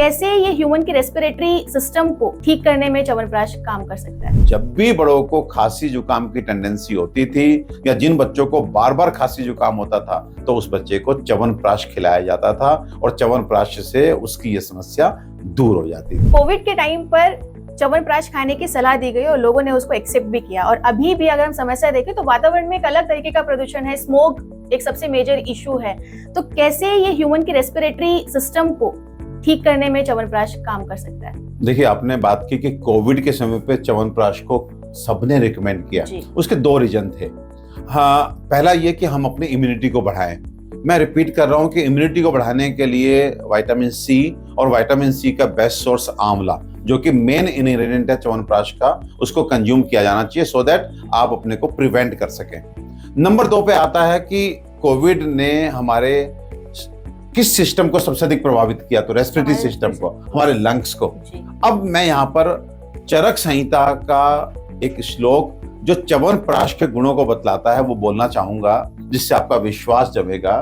कैसे ये ह्यूमन की रेस्पिरेटरी सिस्टम को ठीक करने में च्यवनप्राश काम कर सकता है? जब भी बड़ों को खांसी जुकाम की टेंडेंसी होती थी या जिन बच्चों को बार बार खांसी जुकाम होता था तो उस बच्चे को च्यवनप्राश खिलाया जाता था और च्यवनप्राश से उसकी ये समस्या दूर हो जाती थी। कोविड के टाइम पर च्यवनप्राश खाने की सलाह दी गई और लोगों ने उसको एक्सेप्ट भी किया। और अभी भी अगर हम समस्या देखें तो वातावरण में एक अलग तरीके का प्रदूषण है, स्मोक एक सबसे मेजर इशू है। तो कैसे ये ह्यूमन की रेस्पिरेटरी सिस्टम को ठीक करने में च्यवनप्राश काम कर सकता है? देखिए, आपने बात की कि कोविड के समय पे च्यवनप्राश को सबने रिकमेंड किया। उसके दो रीजन थे। हाँ, पहला ये कि हम अपनी इम्यूनिटी को बढ़ाएं। मैं रिपीट कर रहा हूं कि इम्यूनिटी को बढ़ाने के लिए विटामिन सी और विटामिन सी का बेस्ट सोर्स आंवला, जो कि मेन इंग्रेडिएंट है च्यवनप्राश का, उसको कंज्यूम किया जाना चाहिए सो दैट आप अपने को प्रिवेंट कर सकें। नंबर 2 पे आता है कि कोविड ने हमारे किस सिस्टम को सबसे अधिक प्रभावित किया, तो रेस्पिरेटरी सिस्टम को, हमारे लंग्स को। अब मैं यहाँ पर चरक संहिता का एक श्लोक जो च्यवनप्राश के गुणों को बतलाता है वो बोलना चाहूंगा, जिससे आपका विश्वास जमेगा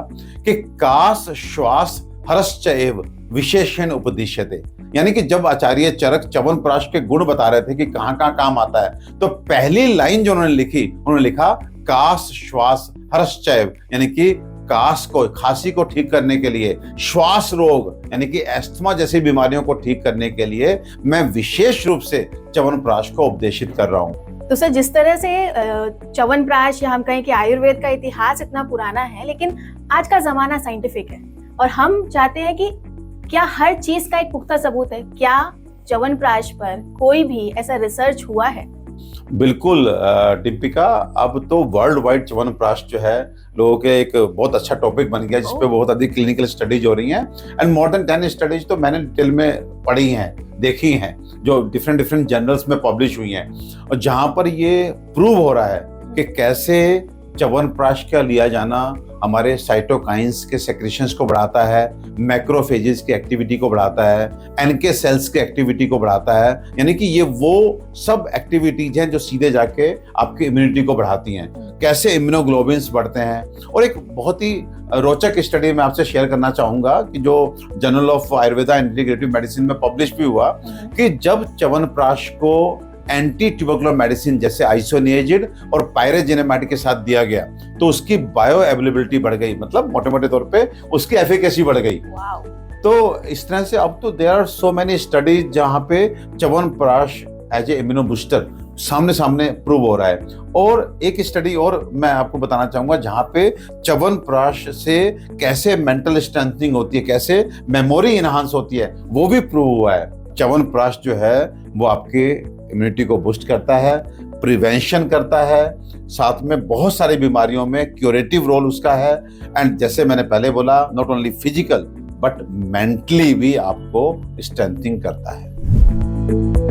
कि कास श्वास हरश्च एव विशेषण उपदिश्यते। यानी कि जब आचार्य चरक च्यवनप्राश के गुण बता रहे थे कि कहाँ कहाँ काम आता है, तो पहली लाइन जो उन्होंने लिखी, उन्होंने लिखा कास श्वास हरश्च एव, यानी कि कास को, खांसी को ठीक करने के लिए, श्वास रोग यानी कि एस्थमा जैसी बीमारियों को ठीक करने के लिए मैं विशेष रूप से च्यवनप्राश को उपदेशित कर रहा हूँ। तो सर, जिस तरह से च्यवनप्राश या हम कहें कि आयुर्वेद का इतिहास इतना पुराना है, लेकिन आज का जमाना साइंटिफिक है और हम चाहते हैं कि क्या हर चीज का एक पुख्ता सबूत है? क्या च्यवनप्राश पर कोई भी ऐसा रिसर्च हुआ है? बिल्कुल दीपिका, अब तो वर्ल्ड वाइड च्यवनप्राश जो है लोगों के एक बहुत अच्छा टॉपिक बन गया, जिसपे बहुत अधिक क्लिनिकल स्टडीज हो रही हैं। एंड मोर देन 10 स्टडीज तो मैंने डिटेल में पढ़ी हैं, देखी हैं, जो डिफरेंट जर्नल्स में पब्लिश हुई हैं, और जहां पर ये प्रूव हो रहा है कि कैसे च्यवनप्राश का लिया जाना हमारे साइटोकाइंस के सेक्रेशंस को बढ़ाता है, मैक्रोफेजेस की एक्टिविटी को बढ़ाता है, एनके सेल्स की एक्टिविटी को बढ़ाता है। यानी कि ये वो सब एक्टिविटीज हैं जो सीधे जाके आपकी इम्यूनिटी को बढ़ाती हैं। कैसे इम्यूनोग्लोबिन्स बढ़ते हैं। और एक बहुत ही रोचक स्टडी मैं आपसे शेयर करना चाहूंगा कि जो journal of Ayurveda integrative medicine में पब्लिश भी हुआ, कि जब च्यवनप्राश को एंटी ट्यूबरकुलर मेडिसिन जैसे आइसोनिएजिड और पायरेजिनेमाइड के साथ दिया गया तो उसकी बायो अवेलेबिलिटी बढ़ गई, मतलब मोटे मोटे तौर पे उसकी एफिकेसी बढ़ गई। तो इस तरह से अब तो there are so many studies जहां पे chyawanprash as a immuno booster सामने प्रूव हो रहा है। और एक स्टडी और मैं आपको बताना चाहूंगा जहां पे च्यवनप्राश से कैसे मेंटल स्ट्रेंथनिंग होती है, कैसे मेमोरी इनहांस होती है, वो भी प्रूव हुआ है। च्यवनप्राश जो है वो आपके इम्यूनिटी को बूस्ट करता है, प्रिवेंशन करता है, साथ में बहुत सारी बीमारियों में क्यूरेटिव रोल उसका है। एंड जैसे मैंने पहले बोला, not only physical but mentally भी आपको स्ट्रेंथनिंग करता है।